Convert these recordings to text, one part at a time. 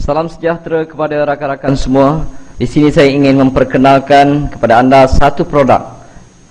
Salam sejahtera kepada rakan-rakan semua. Di sini saya ingin memperkenalkan kepada anda satu produk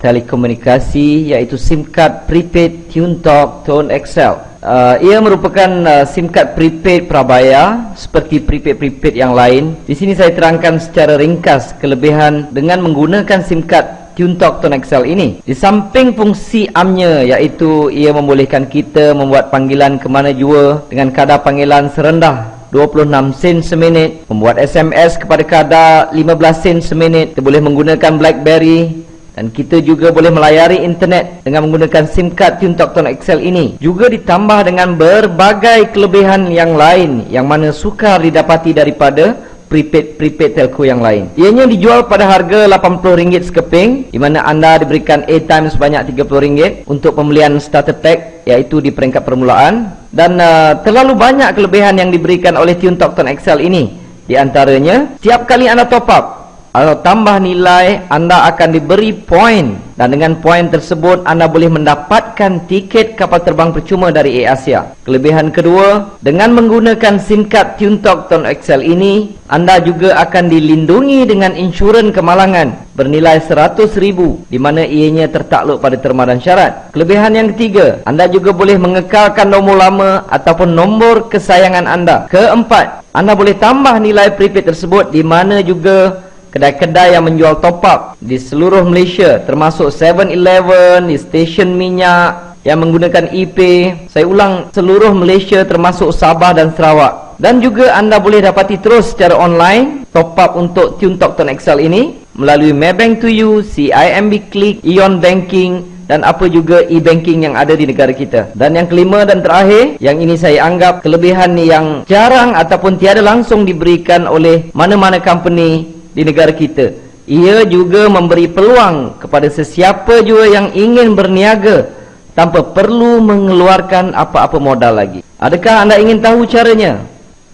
telekomunikasi, iaitu SIM card prepaid TuneTalk Tone XL. Ia merupakan SIM card prepaid prabayar seperti prepaid yang lain. Di sini saya terangkan secara ringkas kelebihan dengan menggunakan SIM card TuneTalk Tone XL ini. Di samping fungsi amnya, iaitu ia membolehkan kita membuat panggilan ke mana jua dengan kadar panggilan serendah 26 sen seminit, membuat SMS kepada kadar 15 sen seminit. Kita boleh menggunakan BlackBerry dan kita juga boleh melayari internet dengan menggunakan SIM card TuneTalk Tone XL ini. Juga ditambah dengan berbagai kelebihan yang lain yang mana sukar didapati daripada prepaid telco yang lain. Ianya dijual pada harga RM80 sekeping, di mana anda diberikan airtime sebanyak RM30 untuk pembelian starter pack, iaitu di peringkat permulaan. Dan terlalu banyak kelebihan yang diberikan oleh TuneTalk Tone XL ini. Di antaranya, setiap kali anda top up atau tambah nilai, anda akan diberi poin, dan dengan poin tersebut anda boleh mendapatkan tiket kapal terbang percuma dari AirAsia. Kelebihan kedua, dengan menggunakan SIM card TuneTalk Tone XL ini, anda juga akan dilindungi dengan insurans kemalangan bernilai RM100,000, di mana ianya tertakluk pada terma dan syarat. Kelebihan yang ketiga, anda juga boleh mengekalkan nombor lama ataupun nombor kesayangan anda. Keempat, anda boleh tambah nilai prepaid tersebut, di mana juga kedai-kedai yang menjual top up di seluruh Malaysia, termasuk 7-Eleven, di stesen minyak yang menggunakan ePay. Saya ulang, seluruh Malaysia termasuk Sabah dan Sarawak. Dan juga anda boleh dapati terus secara online top up untuk TuneTalk Tone XL ini melalui Maybank to You, CIMB Click, Ion Banking, dan apa juga e-banking yang ada di negara kita. Dan yang kelima dan terakhir, yang ini saya anggap kelebihan yang jarang ataupun tiada langsung diberikan oleh mana-mana company di negara kita. Ia juga memberi peluang kepada sesiapa jua yang ingin berniaga tanpa perlu mengeluarkan apa-apa modal lagi. Adakah anda ingin tahu caranya?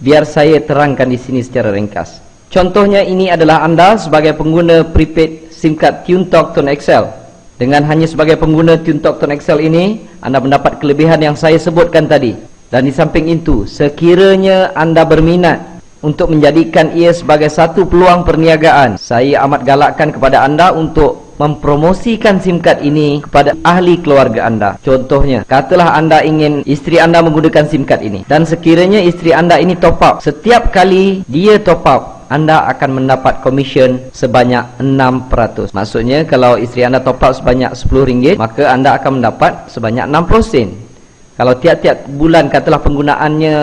Biar saya terangkan di sini secara ringkas. Contohnya, ini adalah anda sebagai pengguna prepaid SIM card TuneTalk Tone XL. Dengan hanya sebagai pengguna TuneTalk Tone XL ini, anda mendapat kelebihan yang saya sebutkan tadi. Dan di samping itu, sekiranya anda berminat untuk menjadikan ia sebagai satu peluang perniagaan, saya amat galakkan kepada anda untuk mempromosikan SIM card ini kepada ahli keluarga anda. Contohnya, katalah anda ingin isteri anda menggunakan SIM card ini, dan sekiranya isteri anda ini top up. Setiap kali dia top up, anda akan mendapat komisen sebanyak 6%. Maksudnya, kalau isteri anda top up sebanyak RM10, maka anda akan mendapat sebanyak 60 sen. Kalau tiap-tiap bulan katalah penggunaannya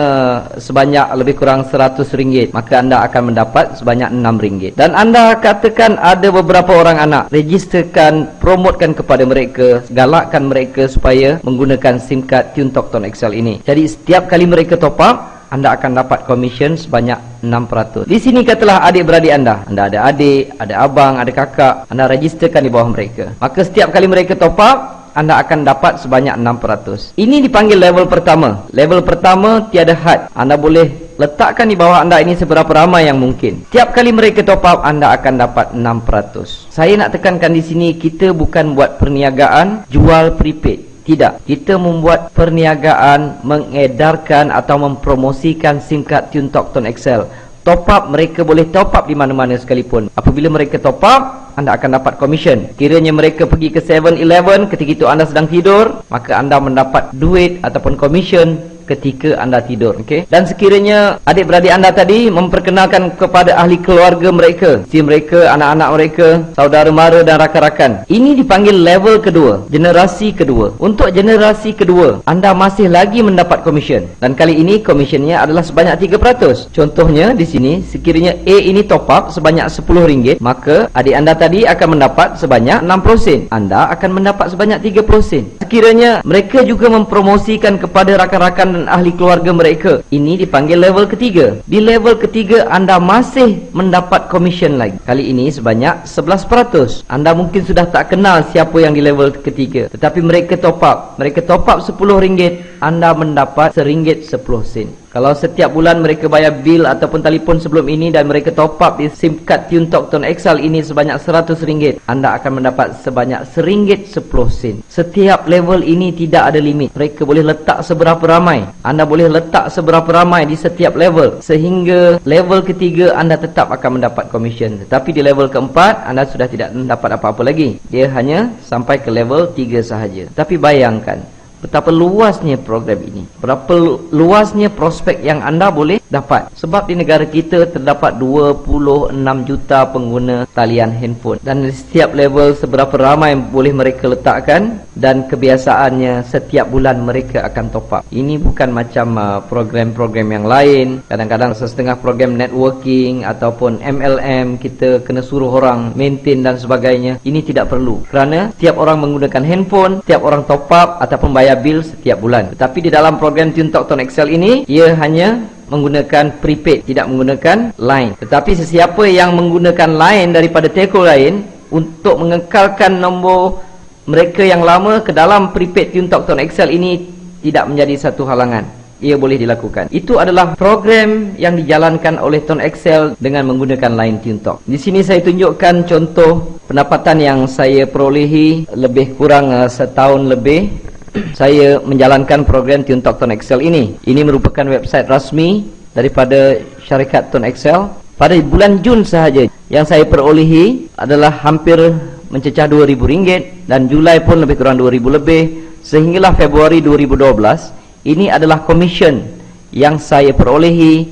sebanyak lebih kurang RM100, maka anda akan mendapat sebanyak RM6. Dan anda katakan ada beberapa orang anak, registerkan, promotkan kepada mereka, galakkan mereka supaya menggunakan SIM card TuneTalk Tone XL ini. Jadi setiap kali mereka top up, anda akan dapat komisen sebanyak 6%. Di sini katalah adik-beradik anda ada adik, ada abang, ada kakak, anda registerkan di bawah mereka. Maka setiap kali mereka top up, anda akan dapat sebanyak 6%. Ini dipanggil level pertama. Level pertama tiada had. Anda boleh letakkan di bawah anda ini seberapa ramai yang mungkin. Tiap kali mereka top up, anda akan dapat 6%. Saya nak tekankan di sini, kita bukan buat perniagaan jual prepaid. Tidak. Kita membuat perniagaan mengedarkan atau mempromosikan SIM card TuneTalk Tone XL. Top up, mereka boleh top up di mana-mana sekalipun. Apabila mereka top up, anda akan dapat komisen. Kiranya mereka pergi ke 7-Eleven ketika itu anda sedang tidur, maka anda mendapat duit ataupun komisen ketika anda tidur. Okay? Dan sekiranya adik-beradik anda tadi memperkenalkan kepada ahli keluarga mereka, si mereka, anak-anak mereka, saudara mara dan rakan-rakan, ini dipanggil level kedua, generasi kedua. Untuk generasi kedua, anda masih lagi mendapat komisen, dan kali ini komisennya adalah sebanyak 3%. Contohnya di sini, sekiranya A ini top up sebanyak RM10, maka adik anda tadi akan mendapat sebanyak 60 sen. Anda akan mendapat sebanyak 30 sen. Sekiranya mereka juga mempromosikan kepada rakan-rakan dan ahli keluarga mereka, ini dipanggil level ketiga. Di level ketiga, anda masih mendapat komisen lagi. Kali ini sebanyak 11%. Anda mungkin sudah tak kenal siapa yang di level ketiga, tetapi mereka top up. Mereka top up RM10, anda mendapat RM1.10. Kalau setiap bulan mereka bayar bil ataupun telefon sebelum ini dan mereka top up di SIM card Tune Talk Tone XL ini sebanyak RM100, anda akan mendapat sebanyak RM1.10. Setiap level ini tidak ada limit. Mereka boleh letak seberapa ramai. Anda boleh letak seberapa ramai di setiap level, sehingga level ketiga anda tetap akan mendapat komisen. Tetapi di level keempat anda sudah tidak mendapat apa-apa lagi. Dia hanya sampai ke level 3 sahaja. Tapi bayangkan betapa luasnya program ini, berapa luasnya prospek yang anda boleh dapat. Sebab di negara kita terdapat 26 juta pengguna talian handphone, dan di setiap level seberapa ramai boleh mereka letakkan, dan kebiasaannya setiap bulan mereka akan top up. Ini bukan macam program-program yang lain. Kadang-kadang setengah program networking ataupun MLM kita kena suruh orang maintain dan sebagainya. Ini tidak perlu, kerana setiap orang menggunakan handphone, setiap orang top up ataupun bayar bil setiap bulan. Tetapi di dalam program Tune Talk Tone XL ini, ia hanya menggunakan prepaid, tidak menggunakan line. Tetapi sesiapa yang menggunakan line daripada telco lain untuk mengekalkan nombor mereka yang lama ke dalam prepaid Tune Talk Tone XL ini, tidak menjadi satu halangan. Ia boleh dilakukan. Itu adalah program yang dijalankan oleh Tone XL dengan menggunakan line Tune Talk. Di sini saya tunjukkan contoh pendapatan yang saya perolehi lebih kurang setahun lebih saya menjalankan program Tune Talk Tone XL ini. Ini merupakan website rasmi daripada syarikat Tone XL. Pada bulan Jun sahaja yang saya perolehi adalah hampir mencecah RM2,000, dan Julai pun lebih kurang RM2,000 lebih, sehinggalah Februari 2012. Ini adalah komisen yang saya perolehi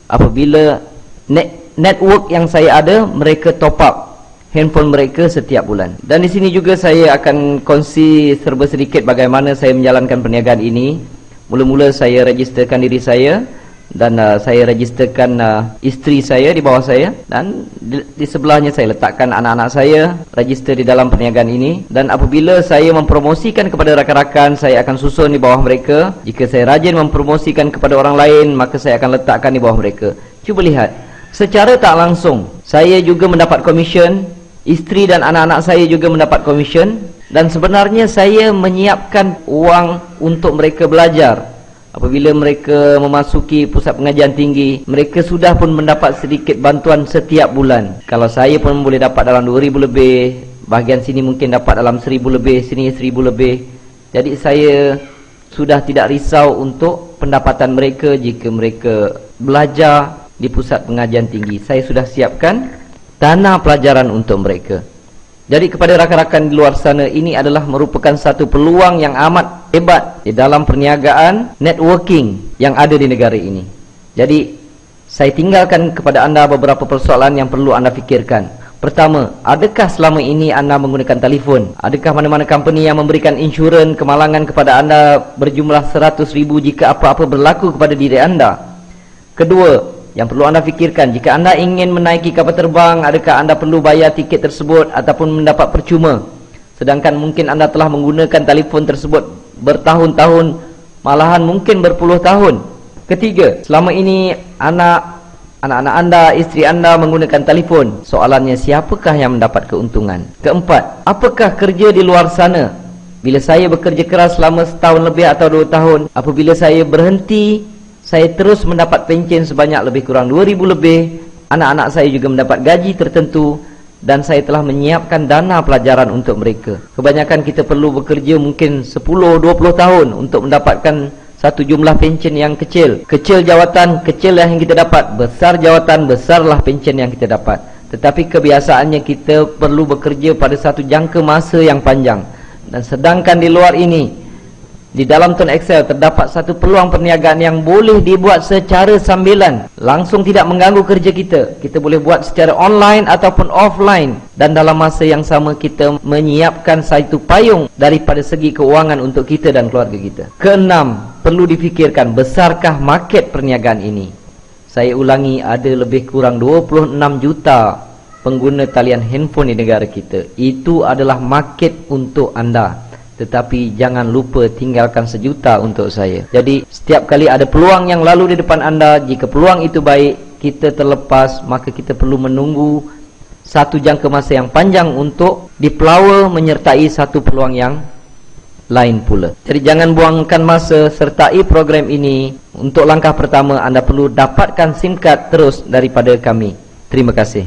apabila network yang saya ada mereka top up handphone mereka setiap bulan. Dan di sini juga saya akan kongsi serba sedikit bagaimana saya menjalankan perniagaan ini. Mula-mula saya registerkan diri saya, dan saya registerkan isteri saya di bawah saya, dan di sebelahnya saya letakkan anak-anak saya register di dalam perniagaan ini. Dan apabila saya mempromosikan kepada rakan-rakan, saya akan susun di bawah mereka. Jika saya rajin mempromosikan kepada orang lain, maka saya akan letakkan di bawah mereka. Cuba lihat, secara tak langsung saya juga mendapat komisen, isteri dan anak-anak saya juga mendapat komisen, dan sebenarnya saya menyiapkan uang untuk mereka belajar. Apabila mereka memasuki pusat pengajian tinggi, mereka sudah pun mendapat sedikit bantuan setiap bulan. Kalau saya pun boleh dapat dalam RM2,000 lebih, bahagian sini mungkin dapat dalam RM1,000 lebih, sini RM1,000 lebih. Jadi saya sudah tidak risau untuk pendapatan mereka jika mereka belajar di pusat pengajian tinggi. Saya sudah siapkan dana pelajaran untuk mereka. Jadi kepada rakan-rakan di luar sana, ini adalah merupakan satu peluang yang amat hebat di dalam perniagaan networking yang ada di negara ini. Jadi saya tinggalkan kepada anda beberapa persoalan yang perlu anda fikirkan. Pertama, adakah selama ini anda menggunakan telefon? Adakah mana-mana company yang memberikan insurans kemalangan kepada anda berjumlah RM100,000 jika apa-apa berlaku kepada diri anda? Kedua, yang perlu anda fikirkan, jika anda ingin menaiki kapal terbang, adakah anda perlu bayar tiket tersebut ataupun mendapat percuma? Sedangkan mungkin anda telah menggunakan telefon tersebut bertahun-tahun, malahan mungkin berpuluh tahun. Ketiga, selama ini anak-anak anda, isteri anda menggunakan telefon. Soalannya, siapakah yang mendapat keuntungan? Keempat, apakah kerja di luar sana? Bila saya bekerja keras selama setahun lebih atau 2 tahun, apabila saya berhenti, saya terus mendapat pencen sebanyak lebih kurang RM2,000 lebih. Anak-anak saya juga mendapat gaji tertentu, dan saya telah menyiapkan dana pelajaran untuk mereka. Kebanyakan kita perlu bekerja mungkin 10-20 tahun untuk mendapatkan satu jumlah pencen yang kecil. Kecil jawatan, kecil yang kita dapat. Besar jawatan, besarlah pencen yang kita dapat. Tetapi kebiasaannya kita perlu bekerja pada satu jangka masa yang panjang. Dan sedangkan di luar ini, di dalam Tone XL terdapat satu peluang perniagaan yang boleh dibuat secara sambilan, langsung tidak mengganggu kerja kita. Kita boleh buat secara online ataupun offline, dan dalam masa yang sama kita menyiapkan satu payung daripada segi keuangan untuk kita dan keluarga kita. Keenam, perlu difikirkan, besarkah market perniagaan ini? Saya ulangi, ada lebih kurang 26 juta pengguna talian handphone di negara kita. Itu adalah market untuk anda. Tetapi jangan lupa tinggalkan 1 juta untuk saya. Jadi setiap kali ada peluang yang lalu di depan anda, jika peluang itu baik, kita terlepas, maka kita perlu menunggu satu jangka masa yang panjang untuk dipelawa menyertai satu peluang yang lain pula. Jadi jangan buangkan masa, sertai program ini. Untuk langkah pertama, anda perlu dapatkan SIM card terus daripada kami. Terima kasih.